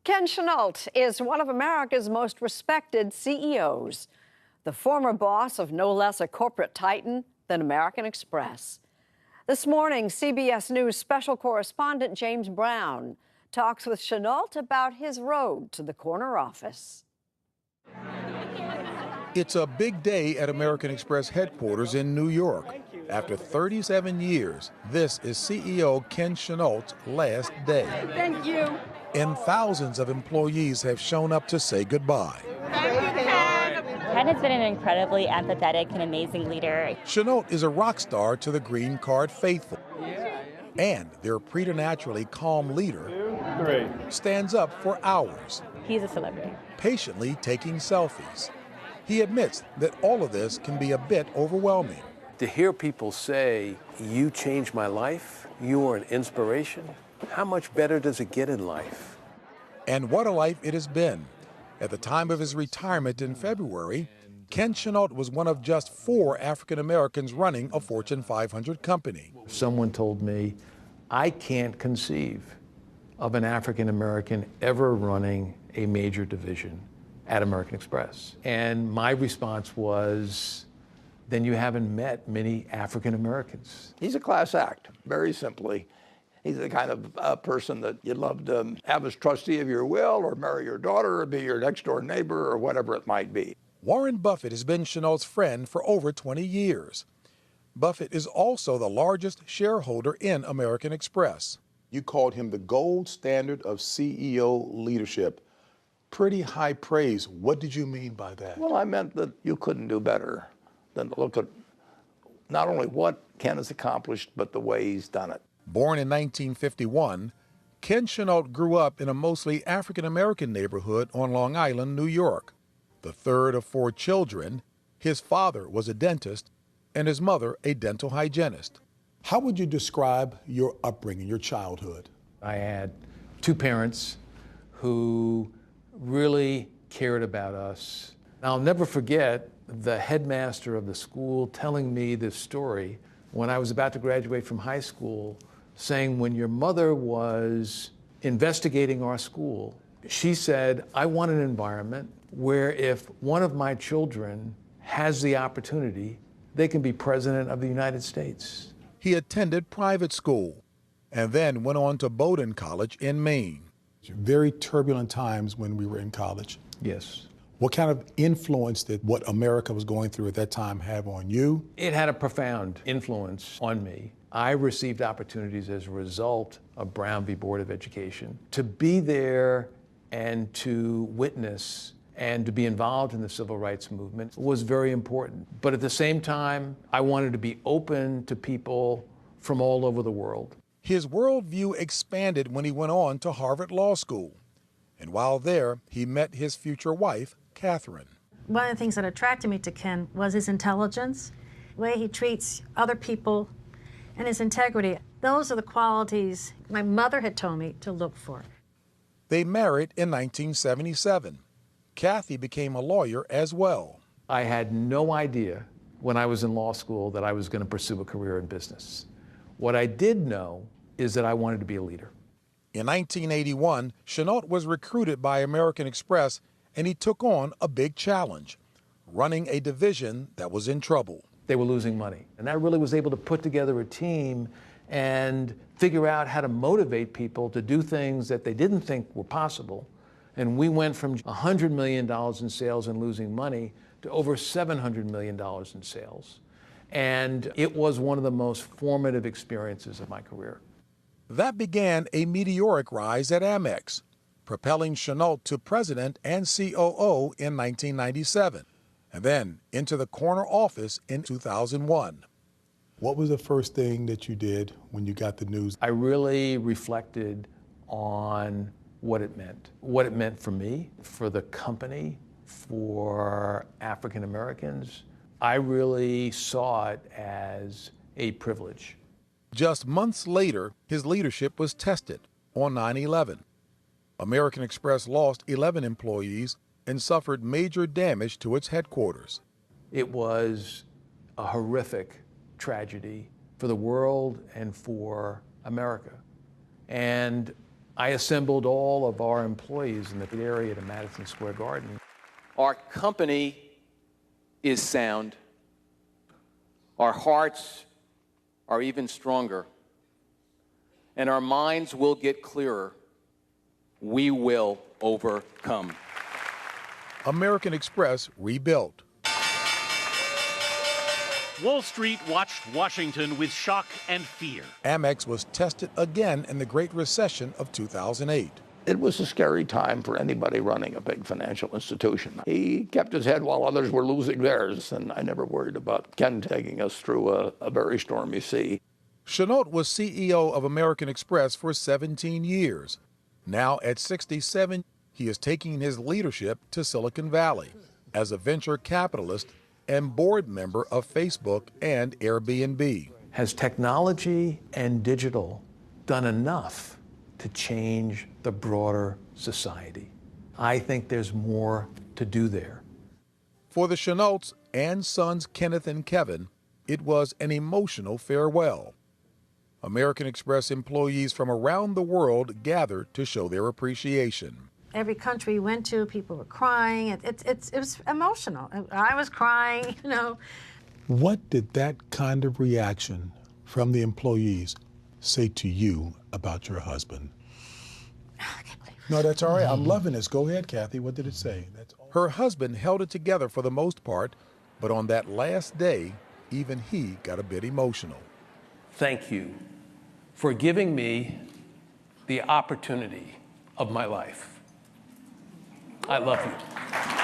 Ken Chenault is one of America's most respected CEOs, the former boss of no less a corporate titan than American Express. This morning, CBS News special correspondent James Brown talks with Chenault about his road to the corner office. It's a big day at American Express headquarters in New York. After 37 years, this is CEO Ken Chenault's last day. Thank you. And thousands of employees have shown up to say goodbye. Thank you, Ken. Ken has been an incredibly empathetic and amazing leader. Chenault is a rock star to the green card faithful. And their preternaturally calm leader stands up for hours, He's a celebrity. patiently taking selfies. He admits that all of this can be a bit overwhelming. To hear people say, "You changed my life, you are an inspiration," how much better does it get in life? And what a life it has been. At the time of his retirement in February, Ken Chenault was one of just 4 African Americans running a Fortune 500 company. Someone told me, I can't conceive of an African American ever running a major division at American Express. And my response was, then you haven't met many African Americans. He's a class act, very simply. He's the kind of person that you'd love to have as trustee of your will, or marry your daughter, or be your next door neighbor, or whatever it might be. Warren Buffett has been Chenault's friend for over 20 years. Buffett is also the largest shareholder in American Express. You called him the gold standard of CEO leadership. Pretty high praise. What did you mean by that? Well, I meant that you couldn't do better than to look at not only what Ken has accomplished, but the way he's done it. Born in 1951, Ken Chenault grew up in a mostly African American neighborhood on Long Island, New York. The third of 4 children, his father was a dentist and his mother a dental hygienist. How would you describe your upbringing, your childhood? I had 2 parents who really cared about us. I'll never forget the headmaster of the school telling me this story when I was about to graduate from high school, saying when your mother was investigating our school, she said, I want an environment where if one of my children has the opportunity, they can be president of the United States. He attended private school and then went on to Bowdoin College in Maine. Very turbulent times when we were in college. Yes. What kind of influence did what America was going through at that time have on you? It had a profound influence on me. I received opportunities as a result of Brown v. Board of Education to be there and to witness and to be involved in the civil rights movement was very important. But at the same time, I wanted to be open to people from all over the world. His worldview expanded when he went on to Harvard Law School. And while there, he met his future wife, Catherine. One of the things that attracted me to Ken was his intelligence, the way he treats other people, and his integrity. Those are the qualities my mother had told me to look for. They married in 1977. Kathy became a lawyer as well. I had no idea when I was in law school that I was going to pursue a career in business. What I did know is that I wanted to be a leader. In 1981, Chenault was recruited by American Express, and he took on a big challenge, running a division that was in trouble. They were losing money. And I really was able to put together a team and figure out how to motivate people to do things that they didn't think were possible. And we went from $100 million in sales and losing money to over $700 million in sales. And it was one of the most formative experiences of my career. That began a meteoric rise at Amex, propelling Chenault to president and COO in 1997, and then into the corner office in 2001. What was the first thing that you did when you got the news? I really reflected on what it meant for me, for the company, for African Americans. I really saw it as a privilege. Just months later, his leadership was tested on 9/11. American Express lost 11 employees and suffered major damage to its headquarters. It was a horrific tragedy for the world and for America. And I assembled all of our employees in the area to Madison Square Garden. Our company is sound. Our hearts are even stronger. And our minds will get clearer. We will overcome. American Express rebuilt. Wall Street watched Washington with shock and fear. Amex was tested again in the Great Recession of 2008. It was a scary time for anybody running a big financial institution. He kept his head while others were losing theirs, and I never worried about Ken taking us through a very stormy sea. Chenault was CEO of American Express for 17 years. Now at 67, he is taking his leadership to Silicon Valley as a venture capitalist and board member of Facebook and Airbnb. Has technology and digital done enough to change the broader society? I think there's more to do there. For the Chenaults and sons Kenneth and Kevin, it was an emotional farewell. American Express employees from around the world gathered to show their appreciation. Every country we went to, people were crying. It was emotional. I was crying, you know. What did that kind of reaction from the employees say to you about your husband? I can't believe it. No, that's all right. I'm loving this. Go ahead, Kathy. What did it say? Her husband held it together for the most part, but on that last day, even he got a bit emotional. Thank you for giving me the opportunity of my life. I love you.